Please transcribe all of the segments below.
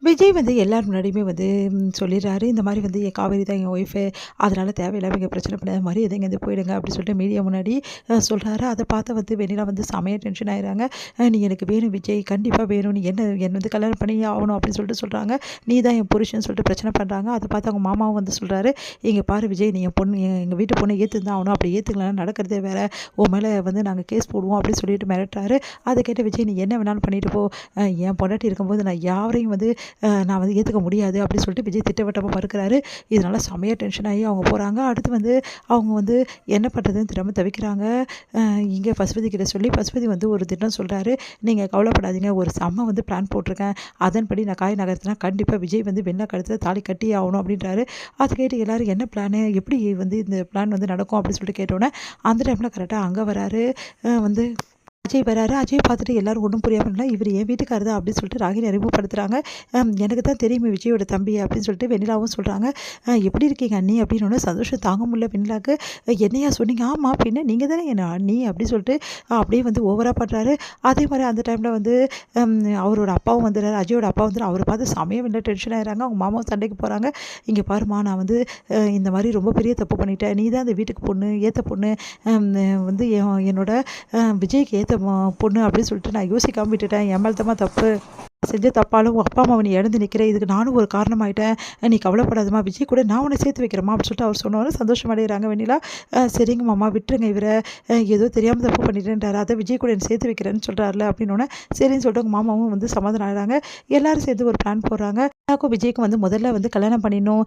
விஜய் வந்து எல்லார் முன்னாடியுமே வந்து சொல்லிடுறாரு, இந்த மாதிரி வந்து என் காவேரி தான் என் ஒய்ஃபு, அதனால் தேவையில்லாம இங்கே பிரச்சனை பண்ணாத மாதிரி எதுவும் இங்கேருந்து போயிடுங்க அப்படின்னு சொல்லிட்டு மீடியா முன்னாடி சொல்கிறாரு. அதை பார்த்து வந்து வெண்ணிலா வந்து செமையாக டென்ஷன் ஆயிடுறாங்க. நீ எனக்கு வேணும் விஜய், கண்டிப்பாக வேணும், நீ என்ன வந்து கல்யாணம் பண்ணியே ஆகணும் அப்படின்னு சொல்லிட்டு சொல்கிறாங்க. நீ தான் என் புருஷன்னு சொல்லிட்டு பிரச்சனை பண்ணுறாங்க. அதை பார்த்து அவங்க மாமாவும் வந்து சொல்கிறாரு, இங்கே பாரு விஜய், நீ என் பொண்ணு, எங்கள் வீட்டு பொண்ணு ஏற்று தான் ஆகணும், அப்படி ஏற்றுக்கலாம் நடக்கிறதே வேறு, உன் மேலே வந்து நாங்கள் கேஸ் போடுவோம் அப்படின்னு சொல்லிட்டு மிரட்டுறாரு. அதை கேட்ட விஜய், நீ என்ன வேணாலும் பண்ணிட்டு போ, என் பொண்டாட்டி இருக்கும்போது நான் யாரையும் வந்து நான் வந்து ஏற்றுக்க முடியாது அப்படின்னு சொல்லிட்டு விஜய் திட்டவட்டமாக மறுக்கிறாரு. இதனால் செமையாக டென்ஷன் ஆகி அவங்க போகிறாங்க. அடுத்து வந்து அவங்க வந்து என்ன பண்ணுறதுன்னு தெரியாமல் தவிக்கிறாங்க. இங்கே பசுபதி கிட்ட சொல்லி பசுபதி வந்து ஒரு திட்டம் சொல்கிறாரு. நீங்கள் கவலைப்படாதீங்க, ஒரு செம்ம வந்து பிளான் போட்டிருக்கேன், அதன்படி நான் காய் நகர்த்தினா கண்டிப்பாக விஜய் வந்து வெண்ணை கழுத்தில் தாலி கட்டி ஆகணும் அப்படின்றாரு. அதை கேட்டு எல்லோரும் என்ன பிளானு, எப்படி வந்து இந்த பிளான் வந்து நடக்கும் அப்படின்னு சொல்லிட்டு கேட்டோன்னே அந்த டைமில் கரெக்டாக அங்கே வராரு வந்து அஜய் வராரு. அஜய் பார்த்துட்டு எல்லாரும் ஒன்றும் புரியாமல் இல்லை, இவர் என் வீட்டுக்காரர் தான் அப்படின்னு சொல்லிட்டு ராகினி அறிமுகப்படுத்துகிறாங்க. எனக்கு தான் தெரியுமே விஜயோட தம்பி அப்படின்னு சொல்லிட்டு வெண்ணிலாவும் சொல்கிறாங்க. எப்படி இருக்கீங்க அண்ணி அப்படின்னு சந்தோஷம் தாங்க முடியல வெண்ணிலாவுக்கு. என்னையா சொன்னீங்க, ஆமாம் பின்ன நீங்கள் தானே என்ன அண்ணி அப்படின்னு சொல்லிட்டு அப்படியே வந்து ஓவராக பண்ணுறாரு. அதே மாதிரி அந்த டைமில் வந்து அவரோட அப்பாவும் வந்துடுறாரு, அஜயோட அப்பா வந்துடும். அவரை பார்த்து சமயம் இல்லை டென்ஷன் ஆகிறாங்க. அவங்க மாமாவும் சண்டைக்கு போகிறாங்க. இங்கே பாருமா, நான் வந்து இந்த மாதிரி ரொம்ப பெரிய தப்பு பண்ணிட்டேன், நீ தான் இந்த வீட்டுக்கு பொண்ணு, ஏற்ற பொண்ணு, வந்து என்னோட விஜய்க்கு ஏற்ற பொண்ணு அப்படின்னு சொல்லிட்டு நான் யோசிக்காம விட்டுட்டேன், என் மேலே தான் தப்பு, செஞ்ச தப்பாலும் அப்பா அம்மா நீ இழந்து நிற்கிறேன், இதுக்கு நானும் ஒரு காரணமாயிட்டேன், நீ கவலைப்படாதமா, விஜய் கூட நான் உன்னை சேர்த்து வைக்கிறேம்மா அப்படின்னு சொல்லிட்டு அவர் சொன்னவரும் சந்தோஷம் அடைகிறாங்க வெண்ணிலா. சரிங்க மாமா விட்டுருங்க, இவரை ஏதோ தெரியாமல் தப்பு பண்ணிட்டேன்றாரு, அதை விஜய் கூட என்னை சேர்த்து வைக்கிறேன்னு சொல்கிறாருல அப்படின்னோடனே சரின்னு சொல்லிட்டு அவங்க மாமாவும் வந்து சமாதானம் ஆகிறாங்க. எல்லோரும் சேர்ந்து ஒரு பிளான் போடுறாங்க. வெண்ணிலாக்கும் விஜய்க்கும் வந்து முதல்ல வந்து கல்யாணம் பண்ணிடணும்.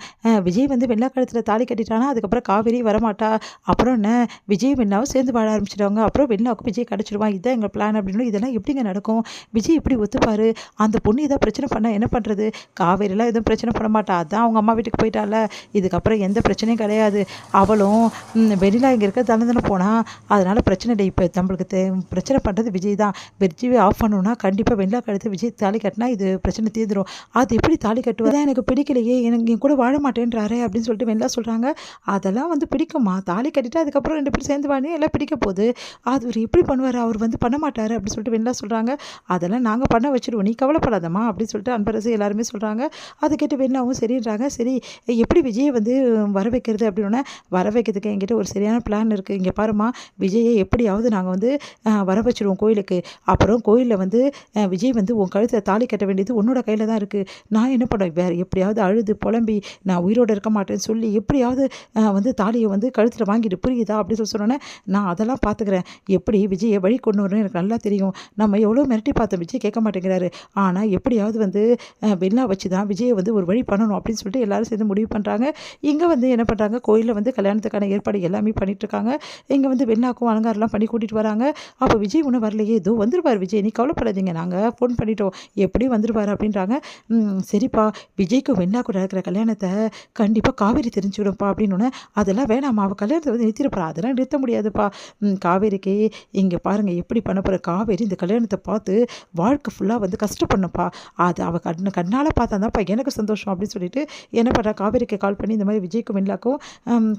விஜய் வந்து வெள்ளை கழுத்தில் தாலி கட்டிட்டானா அதுக்கப்புறம் காவேரி வரமாட்டா, அப்புறம் என்ன விஜய் வெண்ணிலாவும் சேர்ந்து வாழ ஆரம்பிச்சிடுவாங்க, அப்புறம் வெண்ணிலாவுக்கும் விஜய் கிடச்சிடுவான், இதுதான் எங்கள் பிளான் அப்படின்னு. இதெல்லாம் எப்படிங்க நடக்கும், விஜய் எப்படி ஒத்துப்பாரு, அந்த பொண்ணு ஏதாவது பிரச்சனை பண்ணால் என்ன பண்ணுறது, காவேரிலாம் எதுவும் பிரச்சனை பண்ண மாட்டா, அதான் அவங்க அம்மா வீட்டுக்கு போயிட்டால, இதுக்கப்புறம் எந்த பிரச்சனையும் கிடையாது, அவளும் வெண்ணிலா இங்கே இருக்க தானே போனால், அதனால் பிரச்சனை இல்லை, இப்போ நம்மளுக்கு பிரச்சனை பண்ணுறது விஜய் தான், விஜய் ஆஃப் பண்ணணும்னா கண்டிப்பாக வெண்ணிலா கழுத்து விஜய் தாலி கட்டினா இது பிரச்சனை தீர்ந்துடும், அது எப்படி தாலி கட்டுவதா எனக்கு பிடிக்கலையே, எனக்கு என் கூட வாழ மாட்டேன்றாரே அப்படின்னு சொல்லிட்டு வெண்ணிலா சொல்கிறாங்க. அதெல்லாம் வந்து பிடிக்குமா, தாலி கட்டிட்டு அதுக்கப்புறம் 2 பேரும் சேர்ந்து வாழி எல்லாம் பிடிக்க போகுது, அது அவர் எப்படி பண்ணுவார், அவர் வந்து பண்ண மாட்டார் அப்படின்னு சொல்லிட்டு வெண்ணிலா சொல்கிறாங்க. அதெல்லாம் நாங்கள் பண்ண வச்சுருவோம், நீ கவலைப்படாதம்மா அப்படின்னு சொல்லிட்டு அன்பரசு எல்லாருமே சொல்கிறாங்க. அதை கேட்டு வெண்ணிலாவும் சரின்றாங்க. சரி எப்படி விஜயை வந்து வர வைக்கிறது அப்படின்னா, வர வைக்கிறதுக்கு என்கிட்ட ஒரு சரியான பிளான் இருக்குது, இங்கே பாருமா, விஜயை எப்படியாவது நாங்கள் வந்து வர வச்சுருவோம் கோயிலுக்கு, அப்புறம் கோயிலில் வந்து விஜய் வந்து உன் கழுத்தை தாலி கட்ட வேண்டியது உன்னோட கையில் தான் இருக்குது, நான் என்ன பண்ணுவேன், வேறு எப்படியாவது அழுது புலம்பி நான் உயிரோடு இருக்க மாட்டேன்னு சொல்லி எப்படியாவது வந்து தாலியை வந்து கழுத்தில் வாங்கிட்டு புரியுதா அப்படின்னு சொல்லி சொன்னோன்னே, நான் அதெல்லாம் பார்த்துக்கிறேன், எப்படி விஜயை வழி கொண்டு வரணும்னு எனக்கு நல்லா தெரியும், நம்ம எவ்வளோ மிரட்டி பார்த்தோம் விஜய் கேட்க மாட்டேங்கிறாரு, ஆனால் எப்படியாவது வந்து வெண்ணா வச்சு தான் விஜயை வந்து ஒரு வழி பண்ணணும் அப்படின்னு சொல்லிட்டு எல்லாரும் சேர்ந்து முடிவு பண்ணுறாங்க. இங்கே வந்து என்ன பண்ணுறாங்க, கோயிலில் வந்து கல்யாணத்துக்கான ஏற்பாடு எல்லாமே பண்ணிகிட்ருக்காங்க. இங்கே வந்து வெண்ணாக்கும் அலங்காரம்லாம் பண்ணி கூட்டிகிட்டு வராங்க. அப்போ விஜய் ஒன்றும் வரலையே, ஏதோ வந்துருவார் விஜய், நீ கவலைப்படாதீங்க, நாங்கள் ஃபோன் பண்ணிட்டோம், எப்படியும் வந்துருவார் அப்படின்றாங்க. சரிப்பா, விஜய்க்கும் வெண்ணாக்கும் நடக்கிற கல்யாணத்தை கண்டிப்பாக காவேரி தெரிஞ்சுவிடும்ப்பா அப்படின்னோடனே, அதெல்லாம் வேணாமா, அவள் கல்யாணத்தை வந்து நிறுத்திருப்பா, அதெல்லாம் நிறுத்த முடியாதுப்பா, காவேரிக்கு இங்கே பாருங்கள் எப்படி பண்ண போகிற, காவேரி இந்த கல்யாணத்தை பார்த்து வாழ்க்கை ஃபுல்லாக வந்து கஷ்டப்படணும்ப்பா, அது அவள் கண்ணால் பார்த்தா தான்ப்பா எனக்கு சந்தோஷம் அப்படின்னு சொல்லிட்டு என்ன பண்ணுறா, காவேரிக்கு கால் பண்ணி இந்த மாதிரி விஜய்க்கும் வெண்ணிலாக்கும்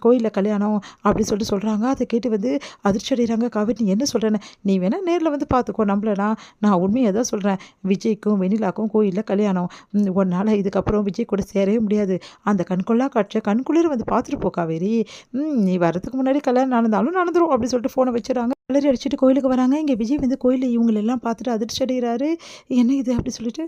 கோயிலில் கல்யாணம் அப்படின்னு சொல்லிட்டு சொல்கிறாங்க. அதை கேட்டு வந்து அதிர்ச்சி அடைகிறாங்க. காவேரி நீ என்ன சொல்கிறேன்னு, நீ வேணால் நேரில் வந்து பார்த்துக்கோ, நம்மளனா நான் உண்மையாக தான் சொல்கிறேன், விஜய்க்கும் வெண்ணிலாக்கும் கோயிலில் கல்யாணம், உன்னால் இதுக்கப்புறம் விஜய் கூட சேரவே முடியாது, அந்த கண்கொள்ளா காட்சியை கண்குளிர் வந்து பார்த்துட்டு போ காவேரி, நீ வரதுக்கு முன்னாடி கல்யாணம் நடந்தாலும் நடந்துடும் அப்படின்னு சொல்லிட்டு ஃபோனை வச்சுறாங்க. கலரி அடிச்சுட்டு கோயிலுக்கு வராங்க. இங்கே விஜய் வந்து கோயிலில் இவங்களெல்லாம் பார்த்துட்டு அதிர்ச்சி அடைகிறாரு. என்ன இது அப்படி சொல்லிட்டு